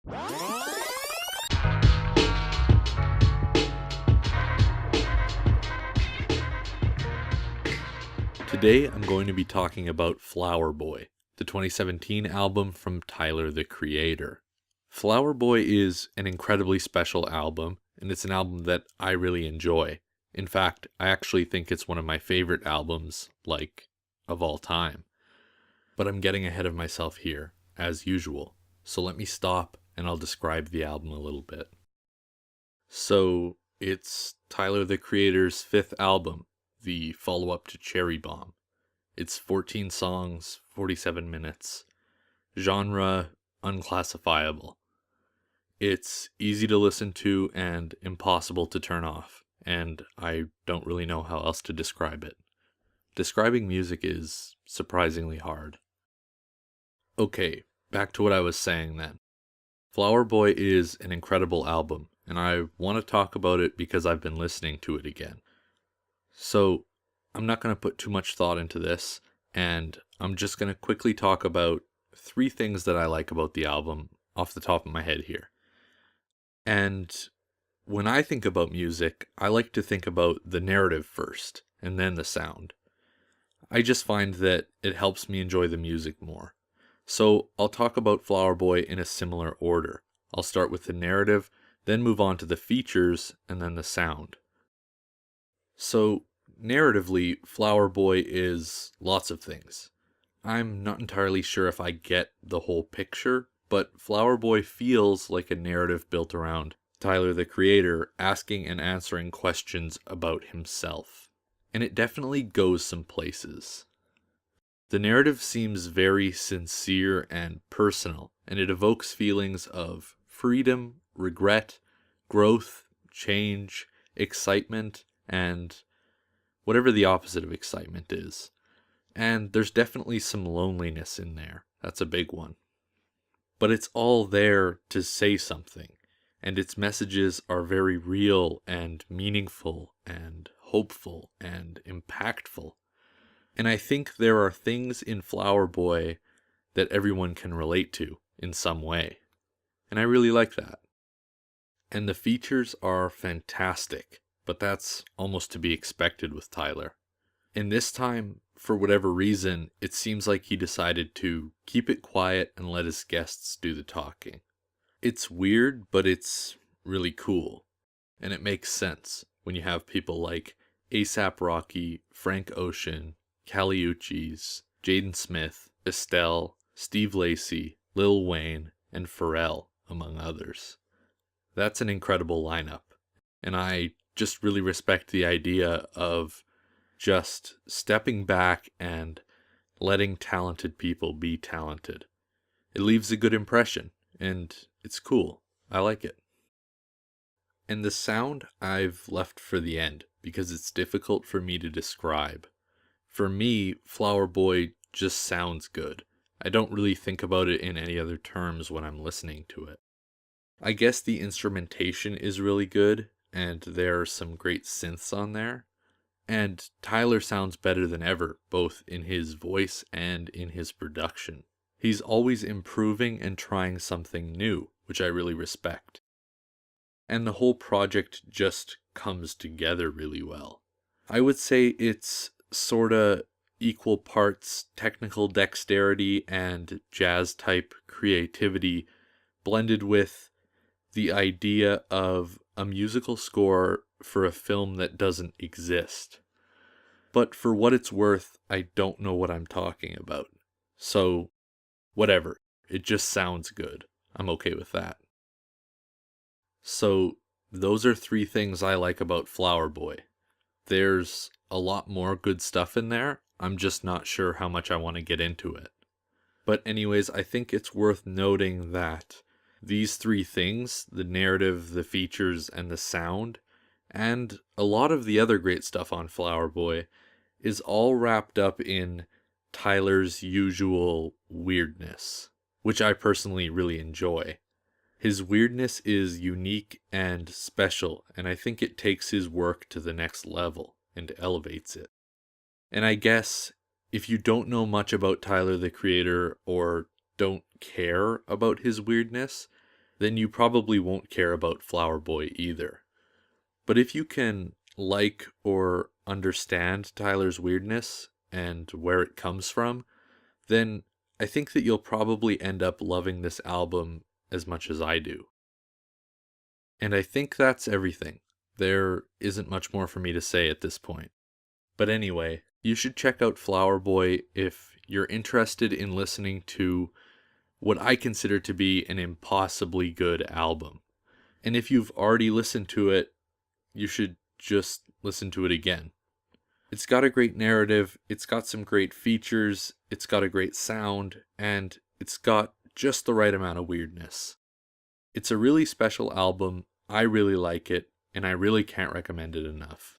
Today I'm going to be talking about Flower Boy, the 2017 album from Tyler, the Creator. Flower Boy is an incredibly special album, and it's an album that I really enjoy. In fact, I actually think it's one of my favorite albums, of all time. But I'm getting ahead of myself here, as usual, so let me stop and I'll describe the album a little bit. So, it's Tyler, the Creator's fifth album, the follow-up to Cherry Bomb. It's 14 songs, 47 minutes. Genre, unclassifiable. It's easy to listen to and impossible to turn off, and I don't really know how else to describe it. Describing music is surprisingly hard. Okay, back to what I was saying then. Flower Boy is an incredible album, and I want to talk about it because I've been listening to it again. So, I'm not going to put too much thought into this, and I'm just going to quickly talk about 3 things that I like about the album off the top of my head here. And when I think about music, I like to think about the narrative first, and then the sound. I just find that it helps me enjoy the music more. So I'll talk about Flower Boy in a similar order. I'll start with the narrative, then move on to the features, and then the sound. So, narratively, Flower Boy is lots of things. I'm not entirely sure if I get the whole picture, but Flower Boy feels like a narrative built around Tyler, the Creator, asking and answering questions about himself. And it definitely goes some places. The narrative seems very sincere and personal, and it evokes feelings of freedom, regret, growth, change, excitement, and whatever the opposite of excitement is. And there's definitely some loneliness in there. That's a big one. But it's all there to say something, and its messages are very real and meaningful and hopeful and impactful. And I think there are things in Flower Boy that everyone can relate to in some way. And I really like that. And the features are fantastic, but that's almost to be expected with Tyler. And this time, for whatever reason, it seems like he decided to keep it quiet and let his guests do the talking. It's weird, but it's really cool. And it makes sense when you have people like A$AP Rocky, Frank Ocean, Kali Uchis, Jaden Smith, Estelle, Steve Lacy, Lil Wayne, and Pharrell, among others. That's an incredible lineup, and I just really respect the idea of just stepping back and letting talented people be talented. It leaves a good impression, and it's cool. I like it. And the sound I've left for the end, because it's difficult for me to describe. For me, Flower Boy just sounds good. I don't really think about it in any other terms when I'm listening to it. I guess the instrumentation is really good, and there are some great synths on there. And Tyler sounds better than ever, both in his voice and in his production. He's always improving and trying something new, which I really respect. And the whole project just comes together really well. I would say it's sorta equal parts technical dexterity and jazz type creativity blended with the idea of a musical score for a film that doesn't exist. But for what it's worth, I don't know what I'm talking about. So, whatever. It just sounds good. I'm okay with that. So, those are 3 things I like about Flower Boy. There's a lot more good stuff in there. I'm just not sure how much I want to get into it. But anyways, I think it's worth noting that these 3 things, the narrative, the features, and the sound, and a lot of the other great stuff on Flower Boy, is all wrapped up in Tyler's usual weirdness, which I personally really enjoy. His weirdness is unique and special, and I think it takes his work to the next level and elevates it. And I guess if you don't know much about Tyler, the Creator, or don't care about his weirdness, then you probably won't care about Flower Boy either. But if you can like or understand Tyler's weirdness and where it comes from, then I think that you'll probably end up loving this album as much as I do. And I think that's everything. There isn't much more for me to say at this point. But anyway, you should check out Flower Boy if you're interested in listening to what I consider to be an impossibly good album. And if you've already listened to it, you should just listen to it again. It's got a great narrative, it's got some great features, it's got a great sound, and it's got just the right amount of weirdness. It's a really special album, I really like it, and I really can't recommend it enough.